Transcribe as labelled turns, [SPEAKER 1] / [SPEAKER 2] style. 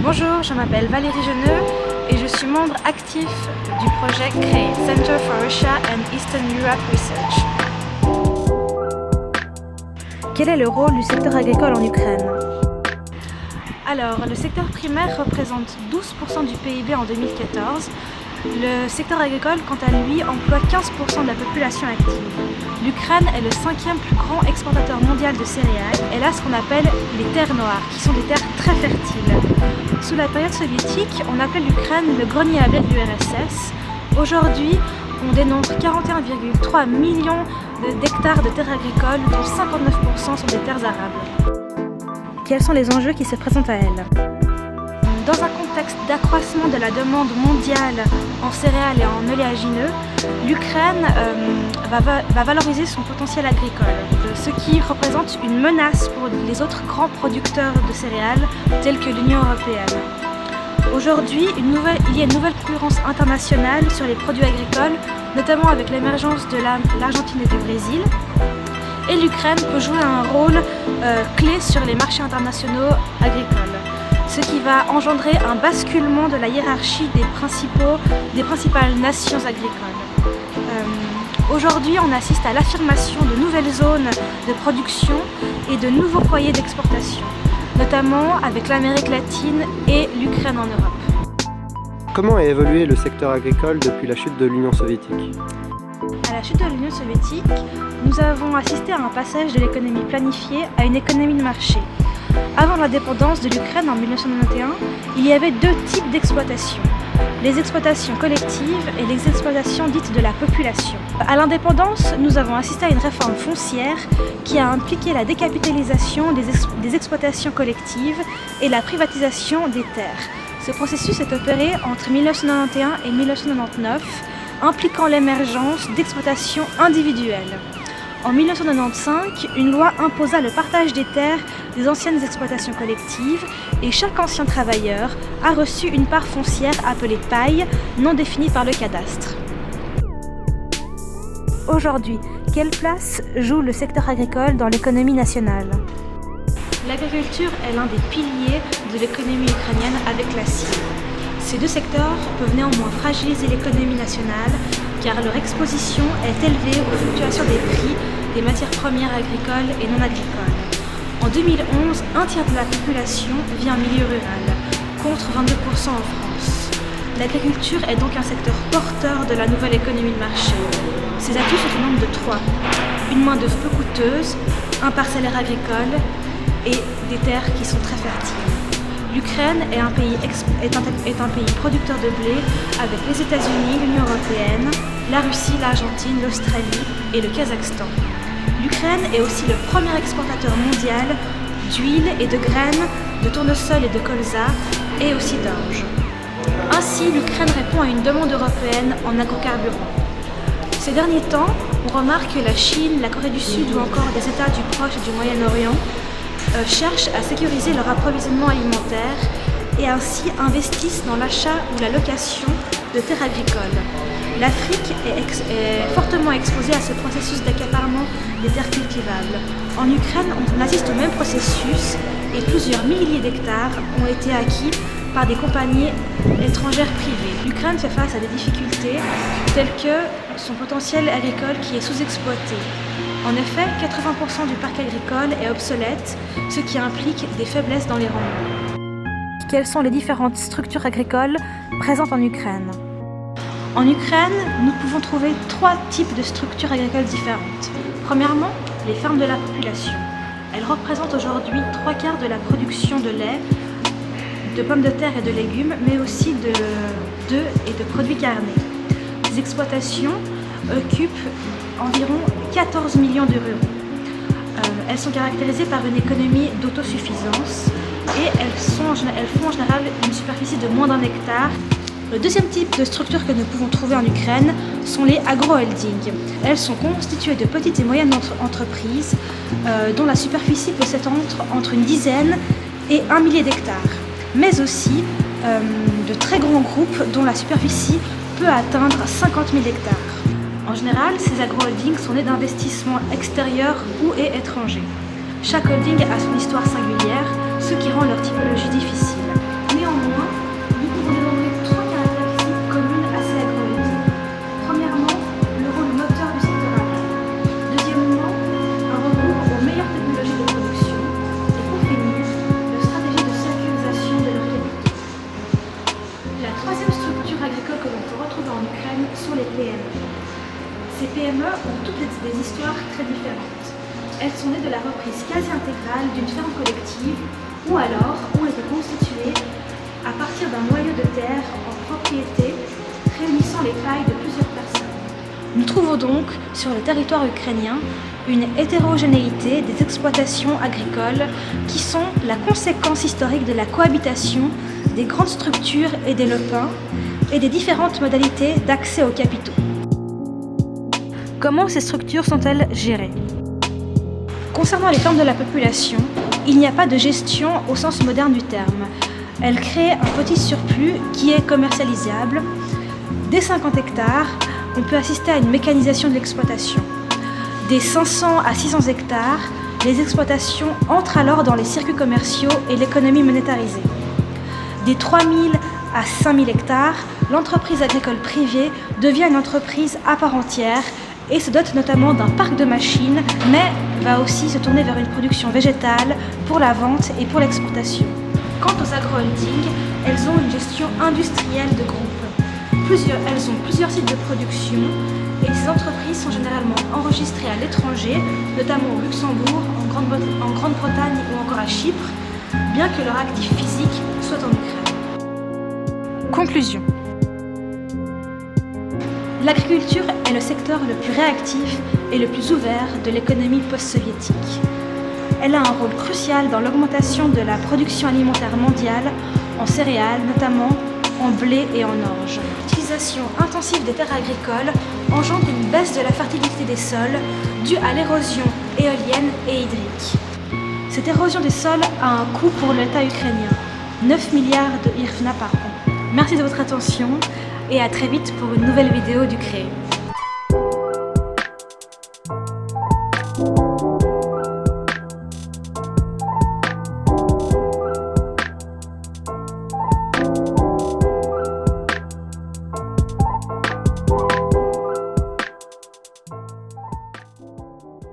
[SPEAKER 1] Bonjour, je m'appelle Valérie Geneux et je suis membre actif du projet CREE, Center for Russia and Eastern Europe Research. Quel est le rôle du secteur agricole en Ukraine? Alors, le secteur primaire représente 12% du PIB en 2014. Le secteur agricole, quant à lui, emploie 15% de la population active. L'Ukraine est le 5e plus grand exportateur mondial de céréales. Elle a ce qu'on appelle les terres noires, qui sont des terres très fertiles. Sous la période soviétique, on appelait l'Ukraine le grenier à blé de l'URSS. Aujourd'hui, on dénombre 41,3 millions d'hectares de terres agricoles, dont 59% sont des terres arables. Quels sont les enjeux qui se présentent à elle? Dans un contexte d'accroissement de la demande mondiale en céréales et en oléagineux, l'Ukraine va valoriser son potentiel agricole, ce qui représente une menace pour les autres grands producteurs de céréales tels que l'Union européenne. Aujourd'hui, il y a une nouvelle concurrence internationale sur les produits agricoles, notamment avec l'émergence de l'Argentine et du Brésil. Et l'Ukraine peut jouer un rôle clé sur les marchés internationaux agricoles, ce qui va engendrer un basculement de la hiérarchie des principales nations agricoles. Aujourd'hui, on assiste à l'affirmation de nouvelles zones de production et de nouveaux foyers d'exportation, notamment avec l'Amérique latine et l'Ukraine en Europe.
[SPEAKER 2] Comment a évolué le secteur agricole depuis la chute de l'Union soviétique?
[SPEAKER 1] À la chute de l'Union soviétique, nous avons assisté à un passage de l'économie planifiée à une économie de marché. Avant l'indépendance de l'Ukraine en 1991, il y avait deux types d'exploitation, les exploitations collectives et les exploitations dites de la population. À l'indépendance, nous avons assisté à une réforme foncière qui a impliqué la décapitalisation des exploitations collectives et la privatisation des terres. Ce processus est opéré entre 1991 et 1999, impliquant l'émergence d'exploitations individuelles. En 1995, une loi imposa le partage des terres des anciennes exploitations collectives et chaque ancien travailleur a reçu une part foncière appelée paille, non définie par le cadastre. Aujourd'hui, quelle place joue le secteur agricole dans l'économie nationale? L'agriculture est l'un des piliers de l'économie ukrainienne avec l'acier. Ces deux secteurs peuvent néanmoins fragiliser l'économie nationale car leur exposition est élevée aux fluctuations des prix des matières premières agricoles et non agricoles. En 2011, un tiers de la population vit en milieu rural, contre 22% en France. L'agriculture est donc un secteur porteur de la nouvelle économie de marché. Ses atouts sont au nombre de 3. Une main-d'œuvre peu coûteuse, un parcellaire agricole et des terres qui sont très fertiles. L'Ukraine est un pays producteur de blé avec les États-Unis, l'Union européenne, la Russie, l'Argentine, l'Australie et le Kazakhstan. L'Ukraine est aussi le premier exportateur mondial d'huile et de graines, de tournesol et de colza, et aussi d'orge. Ainsi, l'Ukraine répond à une demande européenne en agrocarburants. Ces derniers temps, on remarque que la Chine, la Corée du Sud ou encore des États du Proche et du Moyen-Orient cherchent à sécuriser leur approvisionnement alimentaire et ainsi investissent dans l'achat ou la location de terres agricoles. L'Afrique est fortement exposée à ce processus d'accaparement des terres cultivables. En Ukraine, on assiste au même processus et plusieurs milliers d'hectares ont été acquis par des compagnies étrangères privées. L'Ukraine fait face à des difficultés telles que son potentiel agricole qui est sous-exploité. En effet, 80% du parc agricole est obsolète, ce qui implique des faiblesses dans les rendements. Quelles sont les différentes structures agricoles présentes en Ukraine? En Ukraine, nous pouvons trouver 3 types de structures agricoles différentes. Premièrement, les fermes de la population. Elles représentent aujourd'hui 3/4 de la production de lait, de pommes de terre et de légumes, mais aussi d'œufs et de produits carnés. Ces exploitations occupent environ 14 millions de ruraux. Elles sont caractérisées par une économie d'autosuffisance et elles font en général une superficie de moins d'1 hectare. Le deuxième type de structure que nous pouvons trouver en Ukraine sont les agro-holdings. Elles sont constituées de petites et moyennes entreprises dont la superficie peut s'étendre entre une dizaine et 1 millier d'hectares, mais aussi de très grands groupes dont la superficie peut atteindre 50 000 hectares. En général, ces agro-holdings sont nés d'investissements extérieurs ou étrangers. Chaque holding a son histoire singulière, ce qui rend leur typologie difficile. Néanmoins, ont toutes des histoires très différentes. Elles sont nées de la reprise quasi intégrale d'une ferme collective ou alors ont été constituées à partir d'un noyau de terre en propriété réunissant les pailles de plusieurs personnes. Nous trouvons donc sur le territoire ukrainien une hétérogénéité des exploitations agricoles qui sont la conséquence historique de la cohabitation des grandes structures et des lopins et des différentes modalités d'accès aux capitaux. Comment ces structures sont-elles gérées ? Concernant les fermes de la population, il n'y a pas de gestion au sens moderne du terme. Elles créent un petit surplus qui est commercialisable. Dès 50 hectares, on peut assister à une mécanisation de l'exploitation. Des 500 à 600 hectares, les exploitations entrent alors dans les circuits commerciaux et l'économie monétarisée. Des 3000 à 5000 hectares, l'entreprise agricole privée devient une entreprise à part entière et se dote notamment d'un parc de machines, mais va aussi se tourner vers une production végétale pour la vente et pour l'exportation. Quant aux agro-holdings, elles ont une gestion industrielle de groupe. Elles ont plusieurs sites de production et ces entreprises sont généralement enregistrées à l'étranger, notamment au Luxembourg, en Grande-Bretagne ou encore à Chypre, bien que leur actif physique soit en Ukraine. Conclusion. L'agriculture est le secteur le plus réactif et le plus ouvert de l'économie post-soviétique. Elle a un rôle crucial dans l'augmentation de la production alimentaire mondiale en céréales, notamment en blé et en orge. L'utilisation intensive des terres agricoles engendre une baisse de la fertilité des sols due à l'érosion éolienne et hydrique. Cette érosion des sols a un coût pour l'État ukrainien, 9 milliards de hryvnia par an. Merci de votre attention et à très vite pour une nouvelle vidéo du CREE.